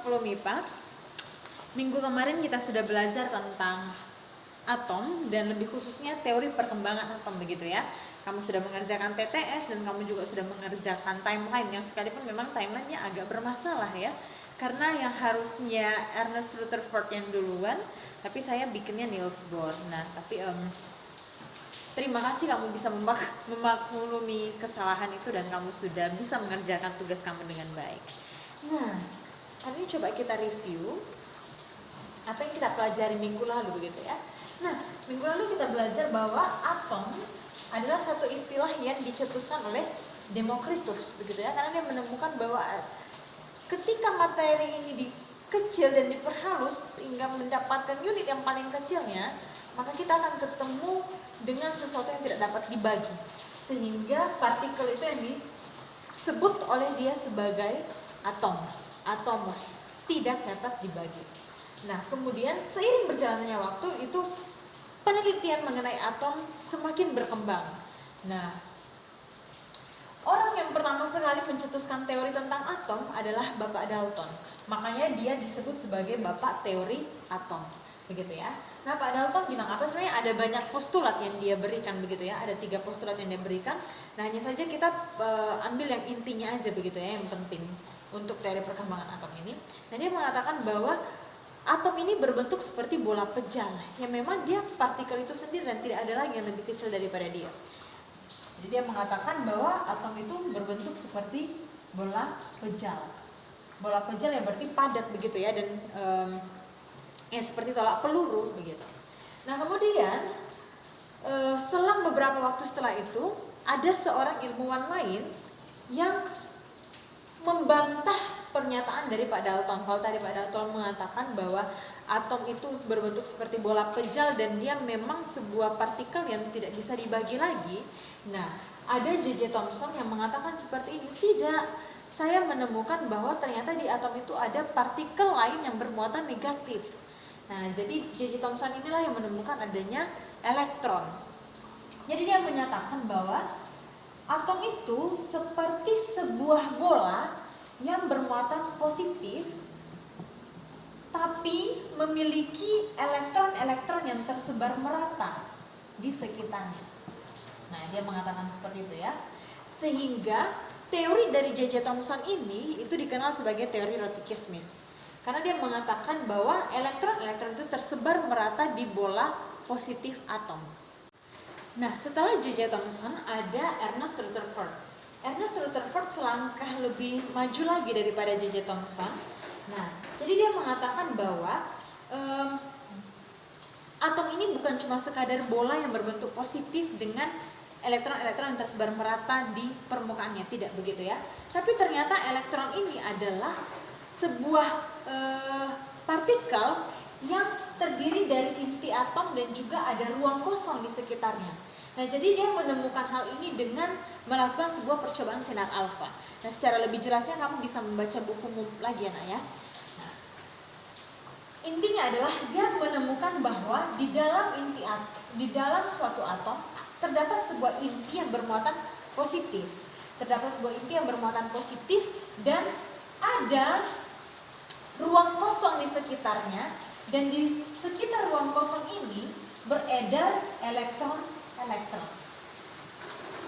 maklum IPA, minggu kemarin kita sudah belajar tentang atom dan lebih khususnya teori perkembangan atom begitu ya. Kamu sudah mengerjakan TTS dan kamu juga sudah mengerjakan timeline yang sekalipun memang timelinenya agak bermasalah ya. Karena yang harusnya Ernest Rutherford yang duluan, tapi saya bikinnya Niels Bohr. Nah, tapi terima kasih kamu bisa memaklumi kesalahan itu dan kamu sudah bisa mengerjakan tugas kamu dengan baik. Nah, hari ini coba kita review apa yang kita pelajari minggu lalu begitu ya. Nah, minggu lalu kita belajar bahwa atom adalah satu istilah yang dicetuskan oleh Democritus begitu ya, karena dia menemukan bahwa ketika materi ini dikecil dan diperhalus hingga mendapatkan unit yang paling kecilnya, maka kita akan ketemu dengan sesuatu yang tidak dapat dibagi, sehingga partikel itu yang disebut oleh dia sebagai atomos, tidak dapat dibagi. Nah, kemudian seiring berjalannya waktu itu penelitian mengenai atom semakin berkembang. Nah, orang yang pertama sekali mencetuskan teori tentang atom adalah Bapak Dalton. Makanya dia disebut sebagai Bapak teori atom, begitu ya. Nah, Pak Dalton bilang apa? Sebenarnya ada banyak postulat yang dia berikan begitu ya. Ada 3 postulat yang dia berikan. Nah, hanya saja kita ambil yang intinya aja begitu ya, yang penting untuk teori perkembangan atom ini. Nah, dia mengatakan bahwa atom ini berbentuk seperti bola pejal, yang memang dia partikel itu sendiri dan tidak ada lagi yang lebih kecil daripada dia. Jadi dia mengatakan bahwa atom itu berbentuk seperti bola pejal. Bola pejal yang berarti padat begitu ya, dan seperti tolak peluru begitu. Nah, kemudian selang beberapa waktu setelah itu ada seorang ilmuwan lain yang membantah pernyataan dari Pak Dalton. Kalau tadi Pak Dalton mengatakan bahwa atom itu berbentuk seperti bola pejal dan dia memang sebuah partikel yang tidak bisa dibagi lagi. Nah, ada J.J. Thomson yang mengatakan seperti ini. Tidak, saya menemukan bahwa ternyata di atom itu ada partikel lain yang bermuatan negatif. Nah, jadi J.J. Thomson inilah yang menemukan adanya elektron. Jadi dia menyatakan bahwa atom itu seperti sebuah bola yang bermuatan positif tapi memiliki elektron-elektron yang tersebar merata di sekitarnya. Nah, dia mengatakan seperti itu ya. Sehingga teori dari J.J. Thomson ini itu dikenal sebagai teori Rothkismis. Karena dia mengatakan bahwa elektron-elektron itu tersebar merata di bola positif atom. Nah, setelah J.J. Thomson ada Ernest Rutherford. Ernest Rutherford selangkah lebih maju lagi daripada J.J. Thomson. Nah, jadi dia mengatakan bahwa atom ini bukan cuma sekadar bola yang berbentuk positif dengan elektron-elektron yang tersebar merata di permukaannya, tidak begitu ya. Tapi ternyata elektron ini adalah sebuah partikel yang terdiri dari inti atom dan juga ada ruang kosong di sekitarnya. Nah, jadi dia menemukan hal ini dengan melakukan sebuah percobaan sinar alfa. Nah, secara lebih jelasnya kamu bisa membaca bukumu lagi ya, Nak ya. Nah, intinya adalah dia menemukan bahwa di dalam suatu atom terdapat sebuah inti yang bermuatan positif. Terdapat sebuah inti yang bermuatan positif dan ada ruang kosong di sekitarnya, dan di sekitar ruang kosong ini beredar elektron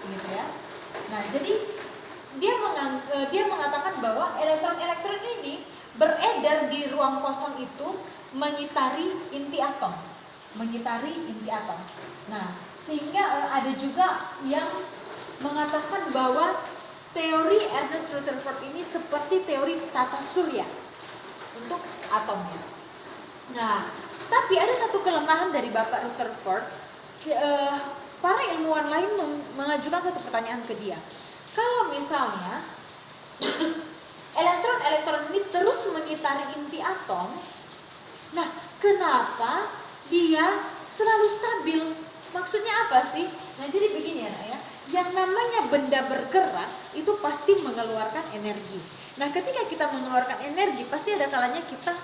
gitu ya. Nah, jadi dia mengatakan bahwa elektron-elektron ini beredar di ruang kosong itu mengitari inti atom. Nah, sehingga ada juga yang mengatakan bahwa teori Ernest Rutherford ini seperti teori tata surya untuk atomnya. Nah, tapi ada satu kelemahan dari Bapak Rutherford. Para ilmuwan lain mengajukan satu pertanyaan ke dia. Kalau misalnya elektron-elektron ini terus mengitari inti atom, nah kenapa dia selalu stabil? Maksudnya apa sih? Nah, jadi begini ya, Nak ya. Yang namanya benda bergerak itu pasti mengeluarkan energi. Nah, ketika kita mengeluarkan energi, pasti ada kalanya kita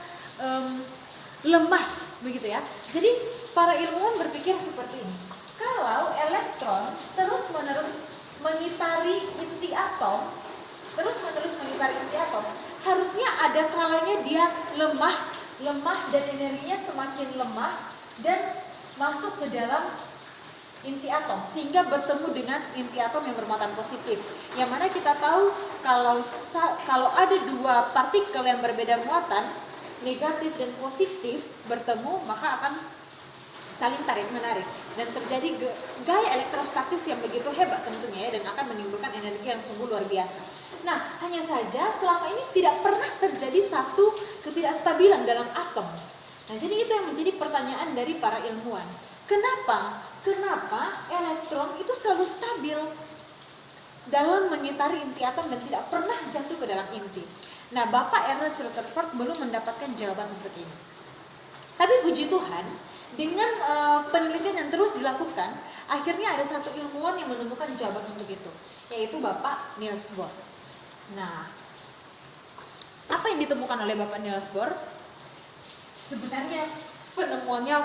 lemah, begitu ya. Jadi para ilmuwan berpikir seperti ini. Kalau elektron terus-menerus mengitari inti atom, harusnya ada kalanya dia lemah dan energinya semakin lemah dan masuk ke dalam inti atom sehingga bertemu dengan inti atom yang bermuatan positif. Yang mana kita tahu kalau ada dua partikel yang berbeda muatan, negatif dan positif bertemu, maka akan saling tarik menarik dan terjadi gaya elektrostatis yang begitu hebat tentunya ya, dan akan menimbulkan energi yang sungguh luar biasa. Nah, hanya saja selama ini tidak pernah terjadi satu ketidakstabilan dalam atom. Nah, jadi itu yang menjadi pertanyaan dari para ilmuwan. Kenapa elektron itu selalu stabil dalam mengitari inti atom dan tidak pernah jatuh ke dalam inti? Nah, Bapak Ernest Rutherford belum mendapatkan jawaban untuk ini. Tapi puji Tuhan, dengan penelitian yang terus dilakukan, akhirnya ada satu ilmuwan yang menemukan jawaban untuk itu, yaitu Bapak Niels Bohr. Nah, apa yang ditemukan oleh Bapak Niels Bohr? Sebenarnya penemuannya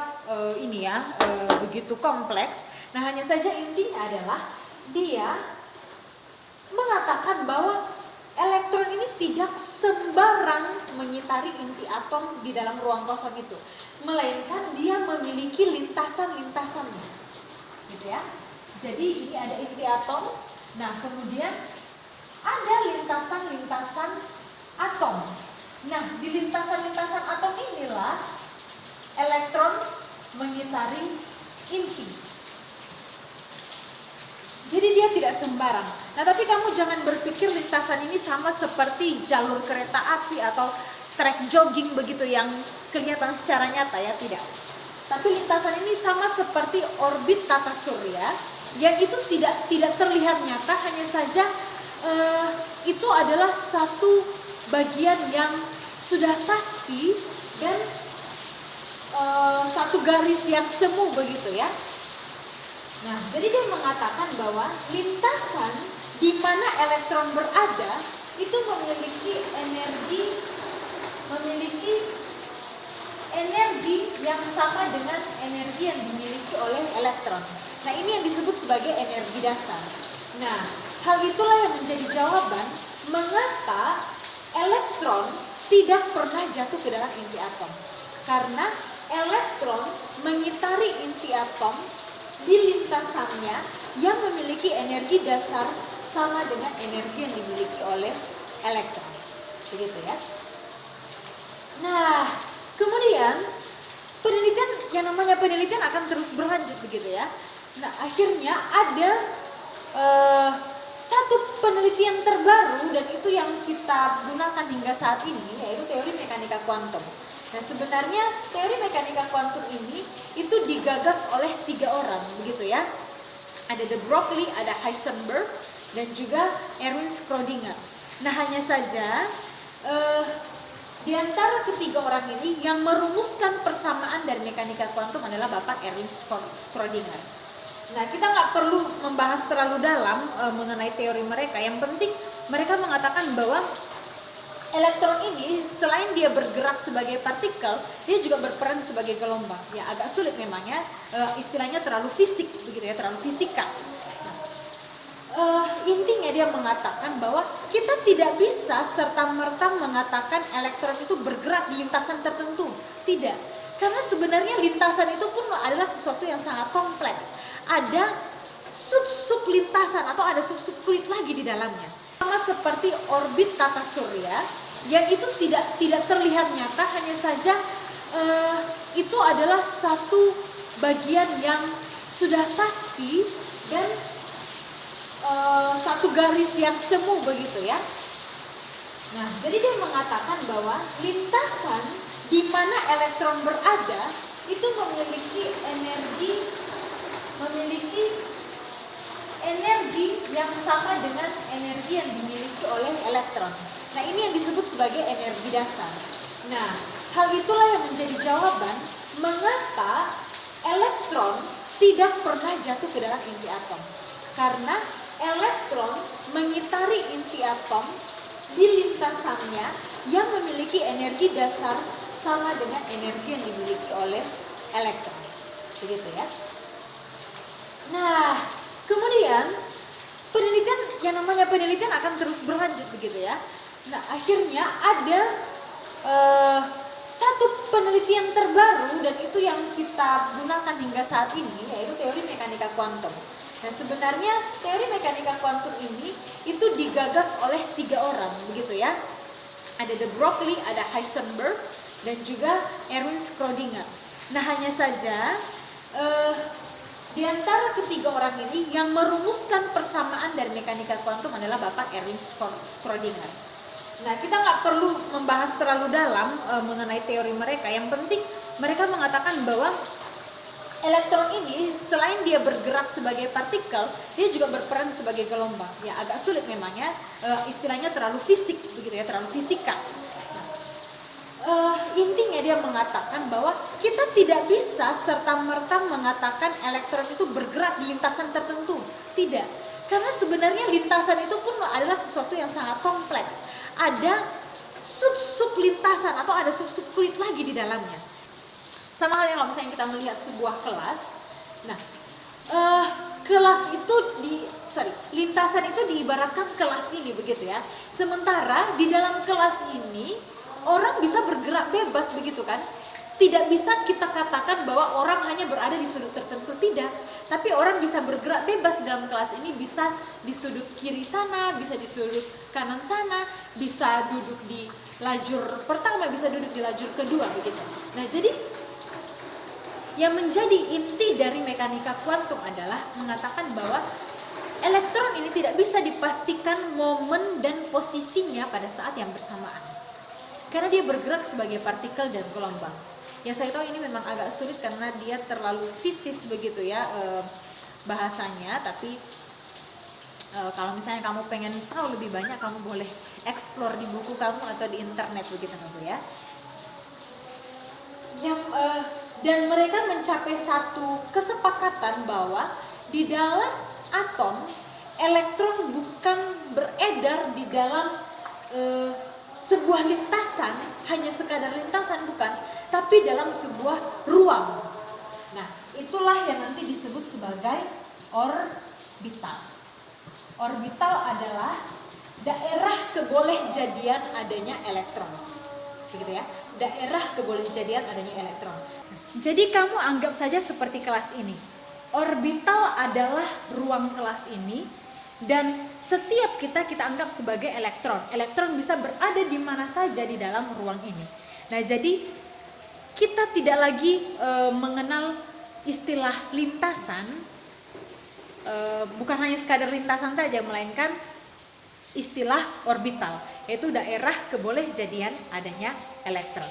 begitu kompleks. Nah, hanya saja intinya adalah dia mengatakan bahwa elektron ini tidak sembarang mengitari inti atom di dalam ruang kosong itu, melainkan dia memiliki lintasan-lintasannya, gitu ya. Jadi ini ada inti atom, nah kemudian ada lintasan-lintasan atom. Nah, di lintasan-lintasan atom inilah elektron mengitari inti. Jadi dia tidak sembarang. Nah, tapi kamu jangan berpikir lintasan ini sama seperti jalur kereta api atau trek jogging begitu yang kelihatan secara nyata ya, tidak. Tapi lintasan ini sama seperti orbit tata surya yang itu tidak terlihat nyata, hanya saja itu adalah satu bagian yang sudah pasti dan satu garis yang semu begitu ya. Nah, jadi dia mengatakan bahwa lintasan di mana elektron berada itu memiliki energi yang sama dengan energi yang dimiliki oleh elektron. Nah, ini yang disebut sebagai energi dasar. Nah, hal itulah yang menjadi jawaban mengapa elektron tidak pernah jatuh ke dalam inti atom. Karena elektron mengitari inti atom di lintasannya yang memiliki energi dasar sama dengan energi yang dimiliki oleh elektron. Begitu ya. Nah, kemudian yang namanya penelitian akan terus berlanjut begitu ya. Nah, akhirnya ada satu penelitian terbaru dan itu yang kita gunakan hingga saat ini, yaitu teori mekanika kuantum. Nah, sebenarnya teori mekanika kuantum ini itu digagas oleh 3 orang begitu ya. Ada de Broglie, ada Heisenberg, dan juga Erwin Schrödinger. Nah, hanya saja di antara ketiga orang ini yang merumuskan persamaan dari mekanika kuantum adalah Bapak Erwin Schrödinger. Nah, kita nggak perlu membahas terlalu dalam mengenai teori mereka. Yang penting mereka mengatakan bahwa elektron ini selain dia bergerak sebagai partikel, dia juga berperan sebagai gelombang. Ya, agak sulit memangnya, istilahnya terlalu fisik begitu ya, terlalu fisika. Intinya dia mengatakan bahwa kita tidak bisa serta-merta mengatakan elektron itu bergerak di lintasan tertentu. Tidak. Karena sebenarnya lintasan itu pun adalah sesuatu yang sangat kompleks. Ada sub-sub lintasan atau ada sub-sub kulit lagi di dalamnya. Sama seperti orbit tata surya yang itu tidak terlihat nyata, hanya saja itu adalah satu bagian yang sudah pasti dan satu garis yang semu begitu ya. Nah, jadi dia mengatakan bahwa lintasan di mana elektron berada itu memiliki energi yang sama dengan energi yang dimiliki oleh elektron. Nah, ini yang disebut sebagai energi dasar. Nah, hal itulah yang menjadi jawaban mengapa elektron tidak pernah jatuh ke dalam inti atom. Karena elektron mengitari inti atom di lintasannya yang memiliki energi dasar sama dengan energi yang dimiliki oleh elektron. Begitu ya. Nah, kemudian yang namanya penelitian akan terus berlanjut begitu ya. Nah, akhirnya ada penelitian terbaru dan itu yang kita gunakan hingga saat ini yaitu teori mekanika kuantum. Nah, sebenarnya teori mekanika kuantum ini itu digagas oleh 3 orang, begitu ya. Ada de Broglie, ada Heisenberg, dan juga Erwin Schrödinger. Nah, hanya saja di antara ketiga orang ini yang merumuskan persamaan dari mekanika kuantum adalah Bapak Erwin Schrödinger. Nah, kita nggak perlu membahas terlalu dalam mengenai teori mereka. Yang penting mereka mengatakan bahwa elektron ini selain dia bergerak sebagai partikel, dia juga berperan sebagai gelombang. Ya, agak sulit memangnya, istilahnya terlalu fisik begitu ya, terlalu fisika. Intinya dia mengatakan bahwa kita tidak bisa serta-merta mengatakan elektron itu bergerak di lintasan tertentu. Tidak. Karena sebenarnya lintasan itu pun adalah sesuatu yang sangat kompleks. Ada sub-sub lintasan atau ada sub-sub kulit lagi di dalamnya. Sama halnya kalau misalnya kita melihat sebuah kelas. Nah, kelas itu lintasan itu diibaratkan kelas ini begitu ya. Sementara di dalam kelas ini orang bisa bergerak bebas begitu kan. Tidak bisa kita katakan bahwa orang hanya berada di sudut tertentu, tidak. Tapi orang bisa bergerak bebas dalam kelas ini, bisa di sudut kiri sana, bisa di sudut kanan sana, bisa duduk di lajur pertama, bisa duduk di lajur kedua begitu. Nah, jadi yang menjadi inti dari mekanika kuantum adalah mengatakan bahwa elektron ini tidak bisa dipastikan momen dan posisinya pada saat yang bersamaan. Karena dia bergerak sebagai partikel dan gelombang. Ya, saya tahu ini memang agak sulit karena dia terlalu fisis begitu ya bahasanya, tapi kalau misalnya kamu pengen tahu lebih banyak, kamu boleh explore di buku kamu atau di internet begitu ya. Dan mereka mencapai satu kesepakatan bahwa di dalam atom elektron bukan beredar di dalam sebuah lintasan, hanya sekadar lintasan bukan, tapi dalam sebuah ruang. Nah, itulah yang nanti disebut sebagai orbital. Orbital adalah daerah kebolehjadian adanya elektron. Begitu ya, daerah kebolehjadian adanya elektron. Jadi kamu anggap saja seperti kelas ini. Orbital adalah ruang kelas ini. Dan setiap kita anggap sebagai elektron. Elektron bisa berada di mana saja di dalam ruang ini. Nah, jadi kita tidak lagi mengenal istilah lintasan, bukan hanya sekadar lintasan saja, melainkan istilah orbital, yaitu daerah kebolehjadian adanya elektron.